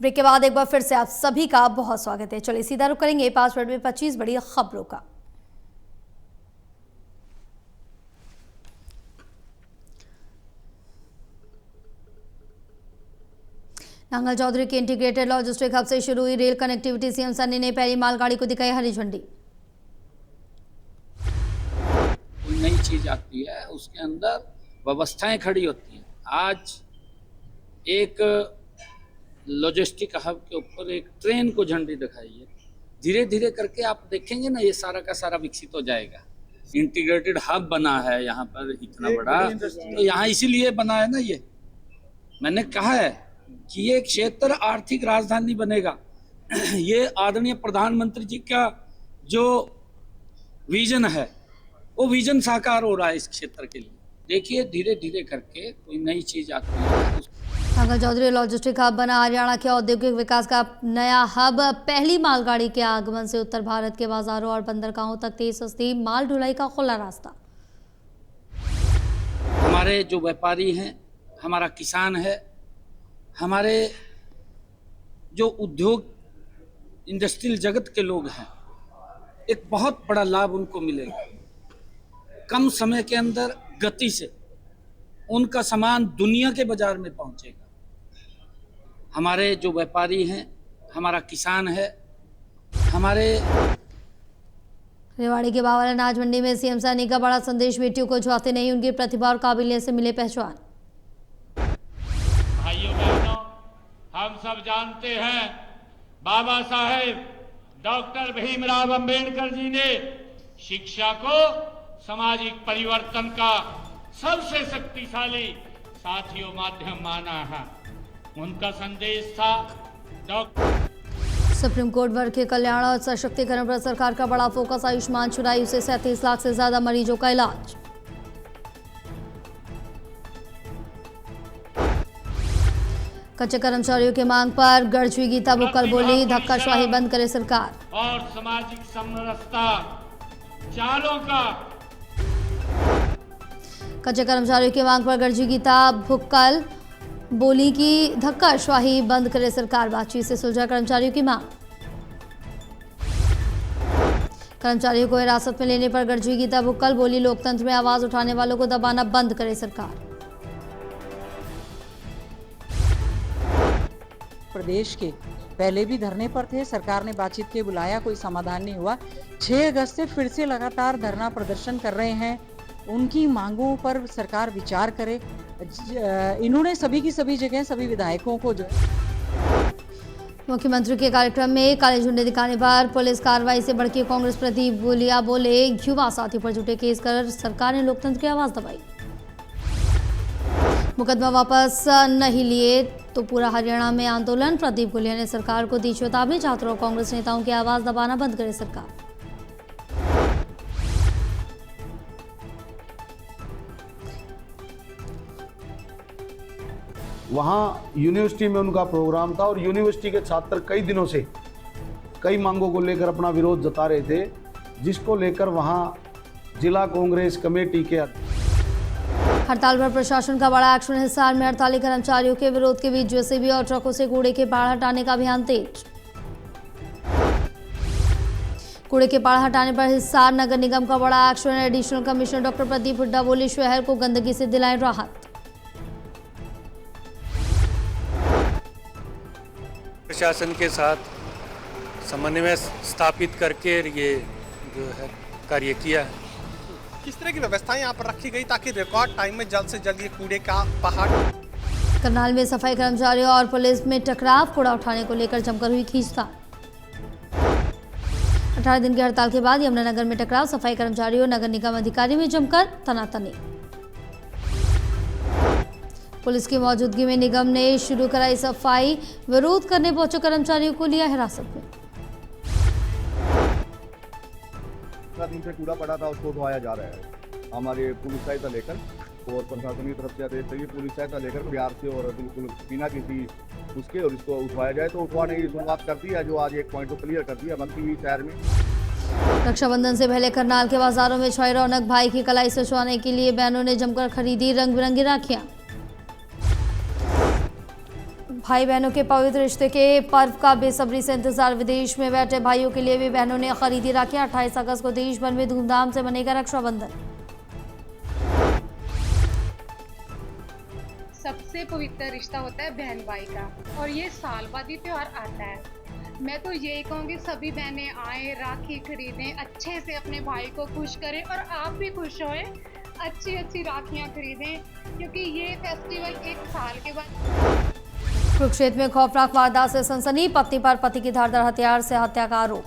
Break के बाद एक बार फिर से आप सभी का बहुत स्वागत है। चलिए सीधा रुक करेंगे 5 मिनट में 25 बड़ी खबरों का। नांगल चौधरी के इंटीग्रेटेड लॉजिस्टिक हब से शुरू हुई रेल कनेक्टिविटी। सीएम सन्नी ने पहली मालगाड़ी को दिखाई हरी झंडी। कोई नई चीज आती है उसके अंदर व्यवस्थाएं खड़ी होती हैं। आज एक लॉजिस्टिक हब के ऊपर एक ट्रेन को झंडी दिखाई है। धीरे धीरे करके आप देखेंगे ना, ये सारा का सारा विकसित हो जाएगा। इंटीग्रेटेड हब बना है यहाँ पर इतना बड़ा, तो यहाँ इसीलिए बना है ना। ये मैंने कहा है कि ये क्षेत्र आर्थिक राजधानी बनेगा। ये आदरणीय प्रधानमंत्री जी का जो विजन है वो विजन साकार हो रहा है इस क्षेत्र के लिए। देखिए धीरे धीरे करके कोई नई चीज आती है। नांगल चौधरी लॉजिस्टिक हब बना हरियाणा के औद्योगिक विकास का नया हब। पहली मालगाड़ी के आगमन से उत्तर भारत के बाजारों और बंदरगाहों तक तेज सस्ती माल ढुलाई का खुला रास्ता। हमारे जो व्यापारी हैं, हमारा किसान है, हमारे जो उद्योग इंडस्ट्रियल जगत के लोग हैं, एक बहुत बड़ा लाभ उनको मिलेगा। कम समय के अंदर गति से उनका सामान दुनिया के बाजार में पहुंचेगा। हमारे जो व्यापारी हैं, हमारा किसान है, हमारे रेवाड़ी के बावल अनाज मंडी में सीएम सन्नी का बड़ा संदेश। बेटियों को झुकाते नहीं, उनकी प्रतिभा और काबिलियत से मिले पहचान। भाइयों बहनों, हम सब जानते हैं बाबा साहेब डॉक्टर भीमराव अंबेडकर जी ने शिक्षा को सामाजिक परिवर्तन का सबसे शक्तिशाली साथियों माध्यम माना है। उनका संदेश था सुप्रीम कोर्ट वर्ग के कल्याण और सशक्तिकरण पर सरकार का बड़ा फोकस। आयुष्मान चुराई से 37 लाख से ज्यादा मरीजों का इलाज। कच्चे कर्मचारियों की मांग पर गढ़चुई गीता बुक्कल बोली, धक्काशाही बंद करे सरकार। और सामाजिक समरसता चालों का। कच्चे कर्मचारियों की मांग पर गढ़चुई गीता बुक्कल बोली कि धक्काशाही बंद करे सरकार। बातचीत से सुलझा कर्मचारियों की मांग। कर्मचारियों को हिरासत में लेने पर गढ़चुई गीता बुक्कल बोली, लोकतंत्र में आवाज उठाने वालों को दबाना बंद करे सरकार। प्रदेश के पहले भी धरने पर थे, सरकार ने बातचीत के बुलाया, कोई समाधान नहीं हुआ। 6 अगस्त से फिर से लगातार धरना प्रदर्शन कर रहे हैं। उनकी मांगों पर सरकार विचार करे। इन्होंने सभी की सभी जगह सभी विधायकों को जो मुख्यमंत्री के कार्यक्रम में काले झंडे दिखाने पर पुलिस कार्रवाई से भड़के कांग्रेस प्रदीप गुलिया बोले, युवा साथी पर झूठे केस कर सरकार ने लोकतंत्र की आवाज दबाई। मुकदमा वापस नहीं लिए तो पूरा हरियाणा में आंदोलन। प्रदीप गुलिया ने सरकार को दी चेतावनी, छात्रों और कांग्रेस नेताओं की आवाज दबाना बंद करे सरकार। वहाँ यूनिवर्सिटी में उनका प्रोग्राम था और यूनिवर्सिटी के छात्र कई दिनों से कई मांगों को लेकर अपना विरोध जता रहे थे, जिसको लेकर वहाँ जिला कांग्रेस कमेटी के हड़ताल पर प्रशासन का बड़ा एक्शन। हिसार में हड़ताली कर्मचारियों के विरोध के बीच जेसीबी और ट्रकों से कूड़े के पहाड़ हटाने का अभियान तेज। कूड़े के पहाड़ हटाने पर हिसार नगर निगम का बड़ा action. Additional commissioner doctor Pradeep Hooda बोले, शहर को गंदगी से दिलाएं राहत। प्रशासन के साथ समन्वय स्थापित करके ये जो है कार्य किया है। किस तरह की व्यवस्थाएं यहाँ पर रखी गई ताकि रिकॉर्ड टाइम में जल्द से जल्द ये कूड़े का पहाड़। करनाल में सफाई कर्मचारियों और पुलिस में टकराव, कूड़ा उठाने को लेकर जमकर हुई खींचतान। 18 दिन की हड़ताल के बाद यमुनानगर में टकराव, सफाई कर्मचारियों और नगर निगम अधिकारी में जमकर तनातनी। पुलिस की मौजूदगी में निगम ने शुरू कराई सफाई, विरोध करने पहुंचे कर्मचारियों को लिया हिरासत में। दिन से कूड़ा पड़ा था उसको उठवाया जा रहा है। हमारे पुलिस सहायता लेकर और प्रशासन की तरफ से आदेश चाहिए, पुलिस सहायता लेकर बिहार से और बिल्कुल बिना किसी उसके और इसको उठवाया जाए। तो उठवाने की शुरुआत कर दी है, जो आज एक पॉइंट को क्लियर कर दिया बंकी हुई शहर में। रक्षाबंधन से पहले करनाल के बाजारों में छाई रौनक। भाई की कलाई सजवाने के लिए बहनों ने जमकर खरीदी रंग बिरंगी राखियां। भाई बहनों के पवित्र रिश्ते के पर्व का बेसब्री से इंतजार। विदेश में बैठे भाइयों के लिए भी बहनों ने खरीदी राखियां। 28 अगस्त को देश भर में धूमधाम से मनेगा रक्षाबंधन। सबसे पवित्र रिश्ता होता है बहन भाई का, और ये साल बाद ही त्योहार आता है। मैं तो यही कहूँगी सभी बहनें आए, राखी खरीदें, अच्छे से अपने भाई को खुश करें और आप भी खुश होएं, अच्छी अच्छी राखियाँ खरीदें, क्योंकि ये फेस्टिवल एक साल के बाद। कुरुक्षेत्र में खौफनाक वारदात से सनसनी। पत्नी पर पति की धारदार हथियार से हत्या का आरोप।